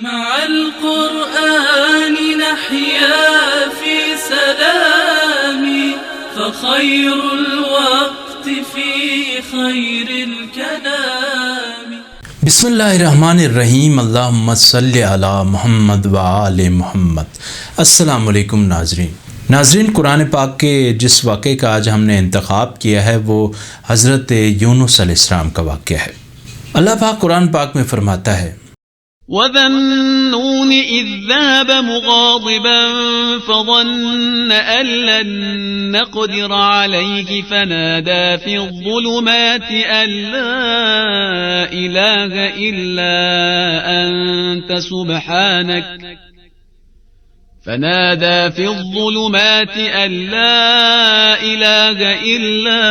مع القرآن نحيا في سلام فخير الوقت في خير الكلام. بسم اللہ الرحمن الرحیم. اللہم صلی علی محمد وآل محمد. السلام علیکم ناظرین. قرآن پاک کے جس واقعے کا آج ہم نے انتخاب کیا ہے وہ حضرت یونس علیہ السلام کا واقعہ ہے. اللہ پاک قرآن پاک میں فرماتا ہے وَذَا النُّونِ إِذ ذَهَبَ مُغَاضِبًا فَظَنَّ أَن لَّن نَّقْدِرَ عَلَيْهِ فَنَادَىٰ فِي الظُّلُمَاتِ أَن لَّا إِلَٰهَ إِلَّا أَنتَ سُبْحَانَكَ فنادى في الظلمات أن لا إله إلا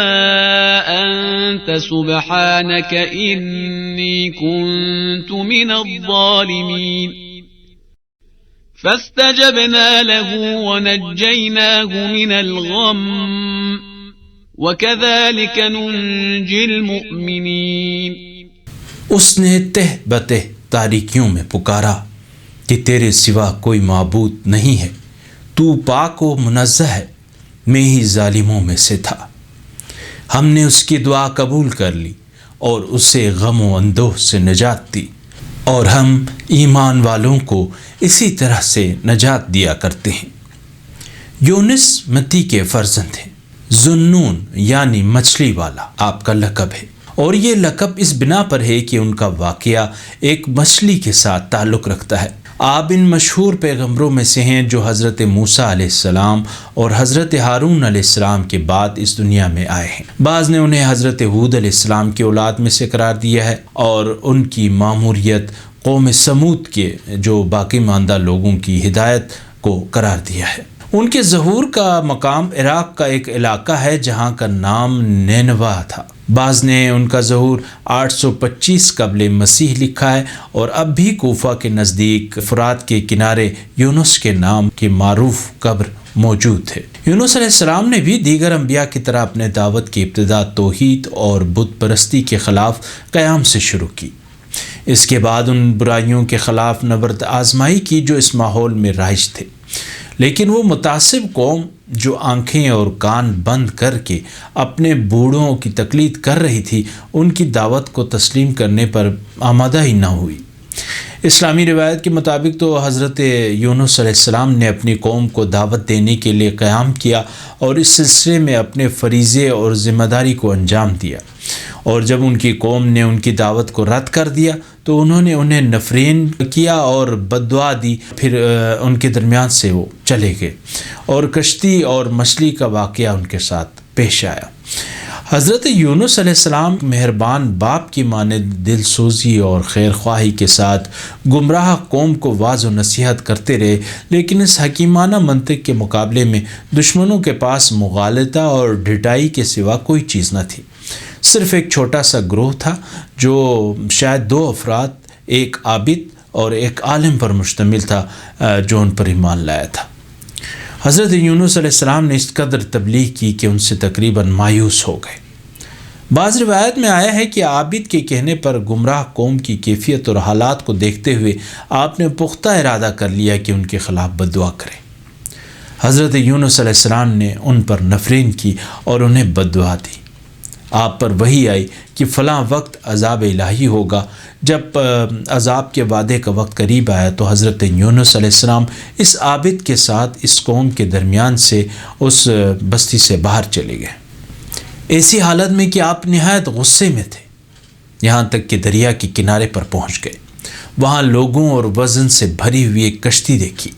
أنت سبحانك إني كنت من الظالمين فاستجبنا له ونجيناه من الغم وكذلك ننجي المؤمنين. اس نے تہ بتہ تاریکیوں میں پکارا کہ تیرے سوا کوئی معبود نہیں ہے، تو پاک و منزہ ہے، میں ہی ظالموں میں سے تھا. ہم نے اس کی دعا قبول کر لی اور اسے غم و اندوہ سے نجات دی، اور ہم ایمان والوں کو اسی طرح سے نجات دیا کرتے ہیں. یونس متی کے فرزند ہیں. ذُنُّون یعنی مچھلی والا آپ کا لقب ہے، اور یہ لقب اس بنا پر ہے کہ ان کا واقعہ ایک مچھلی کے ساتھ تعلق رکھتا ہے. آپ ان مشہور پیغمبروں میں سے ہیں جو حضرت موسیٰ علیہ السلام اور حضرت ہارون علیہ السلام کے بعد اس دنیا میں آئے ہیں. بعض نے انہیں حضرت ہود علیہ السلام کی اولاد میں سے قرار دیا ہے، اور ان کی ماموریت قوم سمود کے جو باقی ماندہ لوگوں کی ہدایت کو قرار دیا ہے. ان کے ظہور کا مقام عراق کا ایک علاقہ ہے جہاں کا نام نینوا تھا. بعض نے ان کا ظہور 825 قبل مسیح لکھا ہے، اور اب بھی کوفہ کے نزدیک فرات کے کنارے یونس کے نام کی معروف قبر موجود ہے. یونس علیہ السلام نے بھی دیگر انبیاء کی طرح اپنے دعوت کی ابتدا توحید اور بت پرستی کے خلاف قیام سے شروع کی. اس کے بعد ان برائیوں کے خلاف نبرد آزمائی کی جو اس ماحول میں رائج تھے، لیکن وہ متعصب قوم جو آنکھیں اور کان بند کر کے اپنے بوڑھوں کی تقلید کر رہی تھی، ان کی دعوت کو تسلیم کرنے پر آمادہ ہی نہ ہوئی. اسلامی روایت کے مطابق تو حضرت یونس علیہ السلام نے اپنی قوم کو دعوت دینے کے لیے قیام کیا اور اس سلسلے میں اپنے فریضے اور ذمہ داری کو انجام دیا، اور جب ان کی قوم نے ان کی دعوت کو رد کر دیا تو انہوں نے انہیں نفرین کیا اور بد دعا دی. پھر ان کے درمیان سے وہ چلے گئے، اور کشتی اور مچھلی کا واقعہ ان کے ساتھ پیش آیا. حضرت یونس علیہ السلام مہربان باپ کی مانند دل سوزی اور خیر خواہی کے ساتھ گمراہ قوم کو واعظ و نصیحت کرتے رہے، لیکن اس حکیمانہ منطق کے مقابلے میں دشمنوں کے پاس مغالطہ اور ڈھٹائی کے سوا کوئی چیز نہ تھی. صرف ایک چھوٹا سا گروہ تھا جو شاید 2 افراد، ایک عابد اور ایک عالم پر مشتمل تھا جو ان پر ایمان لایا تھا. حضرت یونس علیہ السلام نے اس قدر تبلیغ کی کہ ان سے تقریباً مایوس ہو گئے. بعض روایت میں آیا ہے کہ عابد کے کہنے پر گمراہ قوم کی کیفیت اور حالات کو دیکھتے ہوئے آپ نے پختہ ارادہ کر لیا کہ ان کے خلاف بد دعا کریں. حضرت یونس علیہ السلام نے ان پر نفرین کی اور انہیں بد دعا دی. آپ پر وحی آئی کہ فلاں وقت عذاب الہی ہوگا. جب عذاب کے وعدے کا وقت قریب آیا تو حضرت یونس علیہ السلام اس عابد کے ساتھ اس قوم کے درمیان سے اس بستی سے باہر چلے گئے، ایسی حالت میں کہ آپ نہایت غصے میں تھے، یہاں تک کہ دریا کے کنارے پر پہنچ گئے. وہاں لوگوں اور وزن سے بھری ہوئی ایک کشتی دیکھی.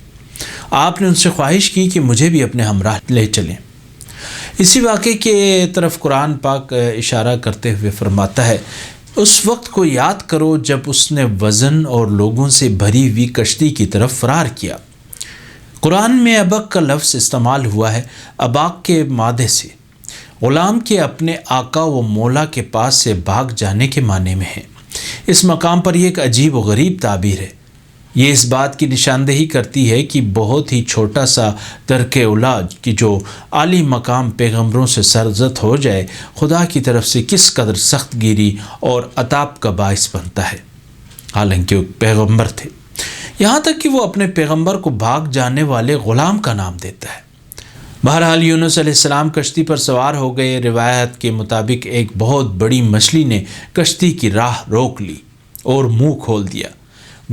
آپ نے ان سے خواہش کی کہ مجھے بھی اپنے ہمراہ لے چلیں. اسی واقعے کے طرف قرآن پاک اشارہ کرتے ہوئے فرماتا ہے، اس وقت کو یاد کرو جب اس نے وزن اور لوگوں سے بھری ہوئی کشتی کی طرف فرار کیا. قرآن میں ابق کا لفظ استعمال ہوا ہے اباق کے مادے سے. غلام کے اپنے آقا و مولا کے پاس سے بھاگ جانے کے معنی میں ہے. اس مقام پر یہ ایک عجیب و غریب تعبیر ہے. یہ اس بات کی نشاندہی کرتی ہے کہ بہت ہی چھوٹا سا ترک علاج کہ جو عالی مقام پیغمبروں سے سرزد ہو جائے خدا کی طرف سے کس قدر سخت گیری اور عطاب کا باعث بنتا ہے، حالانکہ وہ پیغمبر تھے. یہاں تک کہ وہ اپنے پیغمبر کو بھاگ جانے والے غلام کا نام دیتا ہے۔ بہرحال یونس علیہ السلام کشتی پر سوار ہو گئے۔ روایت کے مطابق ایک بہت بڑی مچھلی نے کشتی کی راہ روک لی اور منہ کھول دیا،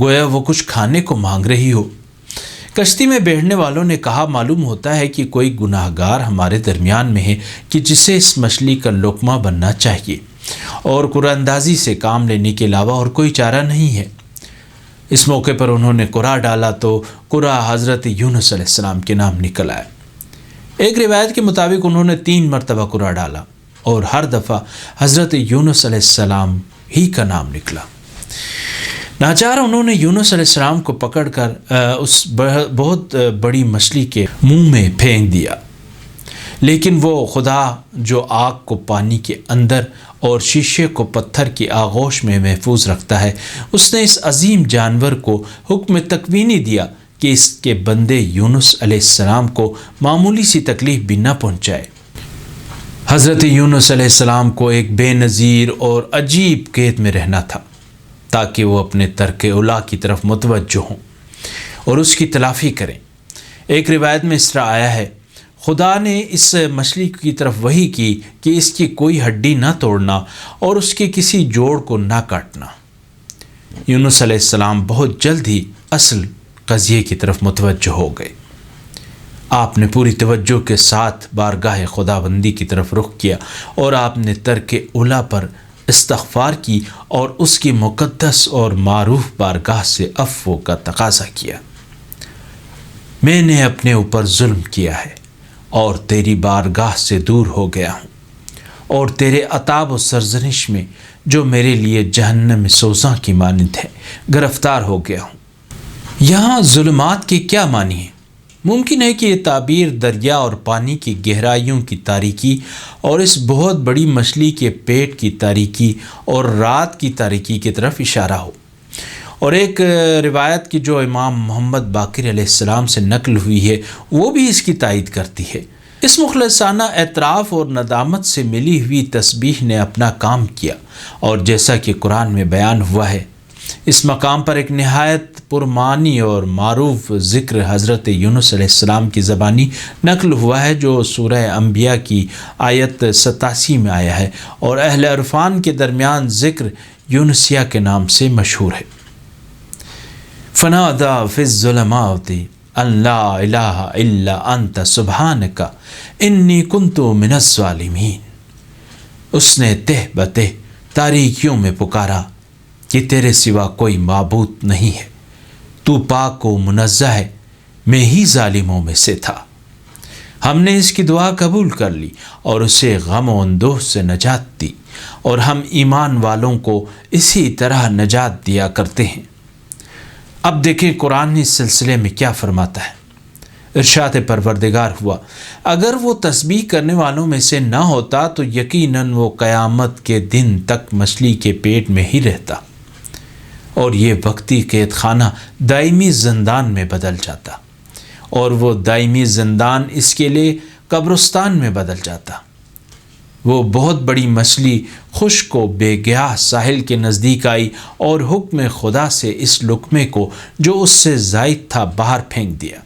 گویا وہ کچھ کھانے کو مانگ رہی ہو۔ کشتی میں بیٹھنے والوں نے کہا، معلوم ہوتا ہے کہ کوئی گناہ گار ہمارے درمیان میں ہے کہ جسے اس مچھلی کا لقمہ بننا چاہیے، اور قرآن اندازی سے کام لینے کے علاوہ اور کوئی چارہ نہیں ہے۔ اس موقع پر انہوں نے قرآ ڈالا تو قرآ حضرت یونس علیہ السلام کے نام نکل آئے۔ ایک روایت کے مطابق انہوں نے 3 مرتبہ قرآ ڈالا اور ہر دفعہ حضرت یونس علیہ السلام ہی کا نام نکلا۔ ناچار انہوں نے یونس علیہ السلام کو پکڑ کر اس بہت بڑی مچھلی کے منہ میں پھینک دیا، لیکن وہ خدا جو آگ کو پانی کے اندر اور شیشے کو پتھر کی آغوش میں محفوظ رکھتا ہے، اس نے اس عظیم جانور کو حکم تکوینی دیا کہ اس کے بندے یونس علیہ السلام کو معمولی سی تکلیف بھی نہ پہنچائے۔ حضرت یونس علیہ السلام کو ایک بے نظیر اور عجیب قید میں رہنا تھا تاکہ وہ اپنے ترک اولا کی طرف متوجہ ہوں اور اس کی تلافی کریں۔ ایک روایت میں اس طرح آیا ہے، خدا نے اس مچھلی کی طرف وحی کی کہ اس کی کوئی ہڈی نہ توڑنا اور اس کے کسی جوڑ کو نہ کاٹنا۔ یونس علیہ السلام بہت جلد ہی اصل قضیے کی طرف متوجہ ہو گئے۔ آپ نے پوری توجہ کے ساتھ بارگاہ خداوندی کی طرف رخ کیا اور آپ نے ترک اولا پر استغفار کی اور اس کی مقدس اور معروف بارگاہ سے عفو کا تقاضا کیا۔ میں نے اپنے اوپر ظلم کیا ہے اور تیری بارگاہ سے دور ہو گیا ہوں، اور تیرے عتاب و سرزنش میں جو میرے لیے جہنم سوزاں کی مانند ہے گرفتار ہو گیا ہوں۔ یہاں ظلمات کے کیا معنی ہیں؟ ممکن ہے کہ یہ تعبیر دریا اور پانی کی گہرائیوں کی تاریکی اور اس بہت بڑی مچھلی کے پیٹ کی تاریکی اور رات کی تاریکی کی طرف اشارہ ہو، اور ایک روایت کی جو امام محمد باقر علیہ السلام سے نقل ہوئی ہے وہ بھی اس کی تائید کرتی ہے۔ اس مخلصانہ اعتراف اور ندامت سے ملی ہوئی تسبیح نے اپنا کام کیا، اور جیسا کہ قرآن میں بیان ہوا ہے، اس مقام پر ایک نہایت پرمعنی اور معروف ذکر حضرت یونس علیہ السلام کی زبانی نقل ہوا ہے جو سورہ انبیاء کی آیت 87 میں آیا ہے، اور اہل عرفان کے درمیان ذکر یونسیہ کے نام سے مشہور ہے۔ فنادى في الظلمات ان لا الہ الا انت سبحانک انی کنت من الظالمین۔ اس نے تہ بتہ تاریکیوں میں پکارا کہ تیرے سوا کوئی معبود نہیں ہے، تو پاک و منزہ ہے، میں ہی ظالموں میں سے تھا۔ ہم نے اس کی دعا قبول کر لی اور اسے غم و اندوہ سے نجات دی، اور ہم ایمان والوں کو اسی طرح نجات دیا کرتے ہیں۔ اب دیکھیں قرآن اس سلسلے میں کیا فرماتا ہے۔ ارشاد پروردگار ہوا، اگر وہ تسبیح کرنے والوں میں سے نہ ہوتا تو یقیناً وہ قیامت کے دن تک مچھلی کے پیٹ میں ہی رہتا، اور یہ وقتی قید خانہ دائمی زندان میں بدل جاتا، اور وہ دائمی زندان اس کے لیے قبرستان میں بدل جاتا۔ وہ بہت بڑی مچھلی خشک و بے گیاہ ساحل کے نزدیک آئی اور حکم خدا سے اس لقمے کو جو اس سے زائد تھا باہر پھینک دیا۔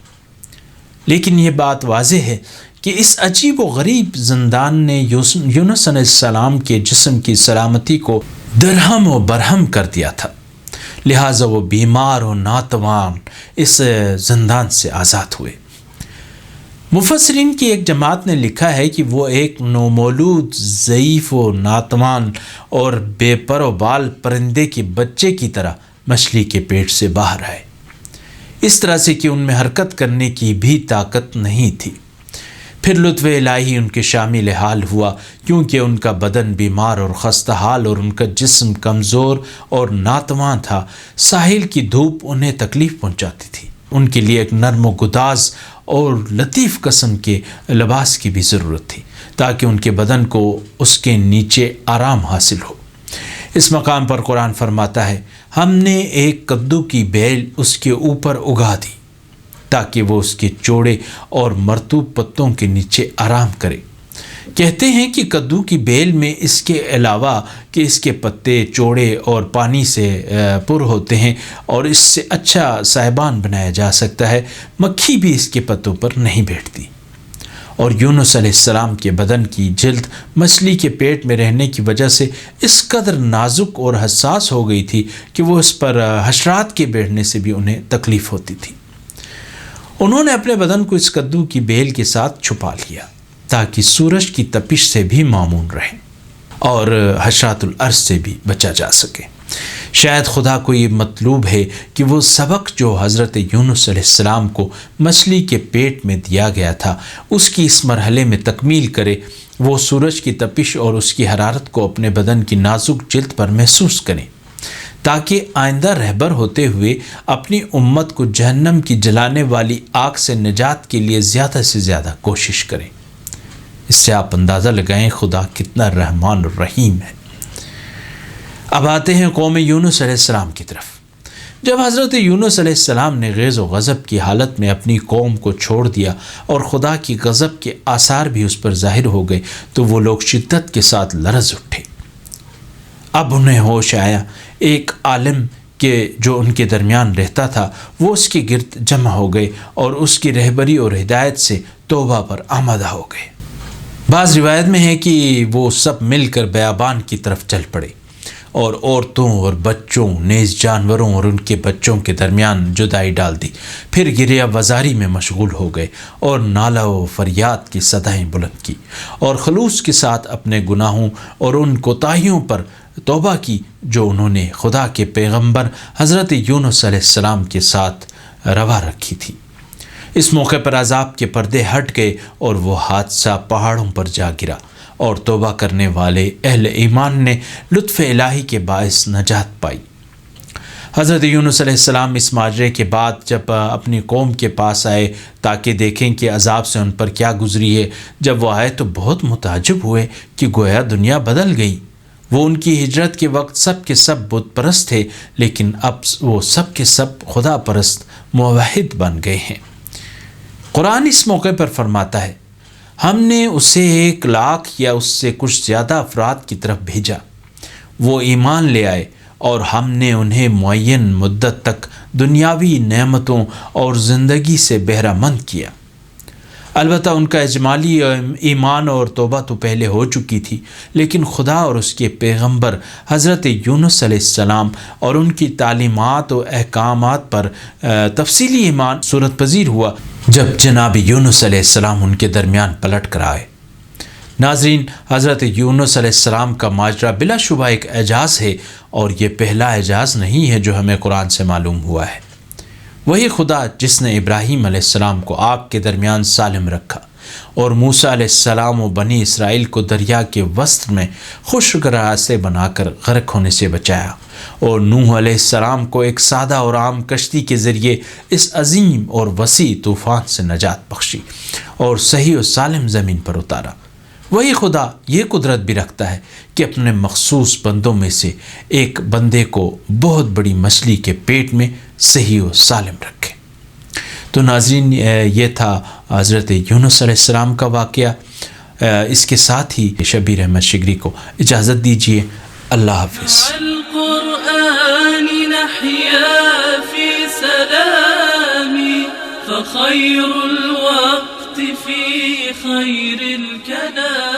لیکن یہ بات واضح ہے کہ اس عجیب و غریب زندان نے یونس علیہ السلام کے جسم کی سلامتی کو درہم و برہم کر دیا تھا، لہٰذا وہ بیمار و ناتوان اس زندان سے آزاد ہوئے۔ مفسرین کی ایک جماعت نے لکھا ہے کہ وہ ایک نومولود ضعیف و ناتوان اور بے پر و بال پرندے کے بچے کی طرح مچھلی کے پیٹ سے باہر آئے، اس طرح سے کہ ان میں حرکت کرنے کی بھی طاقت نہیں تھی۔ پھر لطف الہی ان کے شامل حال ہوا، کیونکہ ان کا بدن بیمار اور خستہ حال اور ان کا جسم کمزور اور ناتواں تھا۔ ساحل کی دھوپ انہیں تکلیف پہنچاتی تھی، ان کے لیے ایک نرم و گداز اور لطیف قسم کے لباس کی بھی ضرورت تھی تاکہ ان کے بدن کو اس کے نیچے آرام حاصل ہو۔ اس مقام پر قرآن فرماتا ہے، ہم نے ایک کدو کی بیل اس کے اوپر اگا دی تاکہ وہ اس کے چوڑے اور مرطوب پتوں کے نیچے آرام کرے۔ کہتے ہیں کہ کدو کی بیل میں اس کے علاوہ کہ اس کے پتے چوڑے اور پانی سے پر ہوتے ہیں اور اس سے اچھا صائبان بنایا جا سکتا ہے، مکھی بھی اس کے پتوں پر نہیں بیٹھتی۔ اور یونس علیہ السلام کے بدن کی جلد مچھلی کے پیٹ میں رہنے کی وجہ سے اس قدر نازک اور حساس ہو گئی تھی کہ وہ اس پر حشرات کے بیٹھنے سے بھی انہیں تکلیف ہوتی تھی۔ انہوں نے اپنے بدن کو اس کدو کی بیل کے ساتھ چھپا لیا تاکہ سورج کی تپش سے بھی معمون رہیں اور حشرات الارض سے بھی بچا جا سکے۔ شاید خدا کو یہ مطلوب ہے کہ وہ سبق جو حضرت یونس علیہ السلام کو مچھلی کے پیٹ میں دیا گیا تھا اس کی اس مرحلے میں تکمیل کرے، وہ سورج کی تپش اور اس کی حرارت کو اپنے بدن کی نازک جلد پر محسوس کریں تاکہ آئندہ رہبر ہوتے ہوئے اپنی امت کو جہنم کی جلانے والی آگ سے نجات کے لیے زیادہ سے زیادہ کوشش کریں۔ اس سے آپ اندازہ لگائیں خدا کتنا رحمان الرحیم ہے۔ اب آتے ہیں قوم یونس علیہ السلام کی طرف۔ جب حضرت یونس علیہ السلام نے غیظ و غضب کی حالت میں اپنی قوم کو چھوڑ دیا اور خدا کی غضب کے آثار بھی اس پر ظاہر ہو گئے تو وہ لوگ شدت کے ساتھ لرز اٹھے۔ اب انہیں ہوش آیا، ایک عالم کہ جو ان کے درمیان رہتا تھا وہ اس کے گرد جمع ہو گئے اور اس کی رہبری اور ہدایت سے توبہ پر آمادہ ہو گئے۔ بعض روایت میں ہے کہ وہ سب مل کر بیابان کی طرف چل پڑے اور عورتوں اور بچوں نیز جانوروں اور ان کے بچوں کے درمیان جدائی ڈال دی، پھر گریہ وزاری میں مشغول ہو گئے اور نالہ و فریاد کی صدائیں بلند کی اور خلوص کے ساتھ اپنے گناہوں اور ان کوتاہیوں پر توبہ کی جو انہوں نے خدا کے پیغمبر حضرت یونس علیہ السلام کے ساتھ روا رکھی تھی۔ اس موقع پر عذاب کے پردے ہٹ گئے اور وہ حادثہ پہاڑوں پر جا گرا اور توبہ کرنے والے اہل ایمان نے لطف الہی کے باعث نجات پائی۔ حضرت یونس علیہ السلام اس ماجرے کے بعد جب اپنی قوم کے پاس آئے تاکہ دیکھیں کہ عذاب سے ان پر کیا گزری ہے، جب وہ آئے تو بہت متعجب ہوئے کہ گویا دنیا بدل گئی۔ وہ ان کی ہجرت کے وقت سب کے سب بت پرست تھے، لیکن اب وہ سب کے سب خدا پرست موحد بن گئے ہیں۔ قرآن اس موقع پر فرماتا ہے، ہم نے اسے 1,00,000 یا اس سے کچھ زیادہ افراد کی طرف بھیجا، وہ ایمان لے آئے اور ہم نے انہیں معین مدت تک دنیاوی نعمتوں اور زندگی سے بہرہ مند کیا۔ البتہ ان کا اجمالی ایمان اور توبہ تو پہلے ہو چکی تھی، لیکن خدا اور اس کے پیغمبر حضرت یونس علیہ السلام اور ان کی تعلیمات و احکامات پر تفصیلی ایمان صورت پذیر ہوا جب جناب یونس علیہ السلام ان کے درمیان پلٹ کر آئے۔ ناظرین، حضرت یونس علیہ السلام کا ماجرا بلا شبہ ایک اعجاز ہے، اور یہ پہلا اعجاز نہیں ہے جو ہمیں قرآن سے معلوم ہوا ہے۔ وہی خدا جس نے ابراہیم علیہ السلام کو آگ کے درمیان سالم رکھا اور موسیٰ علیہ السلام و بنی اسرائیل کو دریا کے وسط میں خشک راستے بنا کر غرق ہونے سے بچایا، اور نوح علیہ السلام کو ایک سادہ اور عام کشتی کے ذریعے اس عظیم اور وسیع طوفان سے نجات بخشی اور صحیح و سالم زمین پر اتارا، وہی خدا یہ قدرت بھی رکھتا ہے کہ اپنے مخصوص بندوں میں سے ایک بندے کو بہت بڑی مچھلی کے پیٹ میں صحیح و سالم رکھے۔ تو ناظرین، یہ تھا حضرت یونس علیہ السلام کا واقعہ۔ اس کے ساتھ ہی شبیر احمد شگری کو اجازت دیجیے۔ اللہ حافظ۔ القرآن نحيا في سلام فخير الوقت في خير الكلام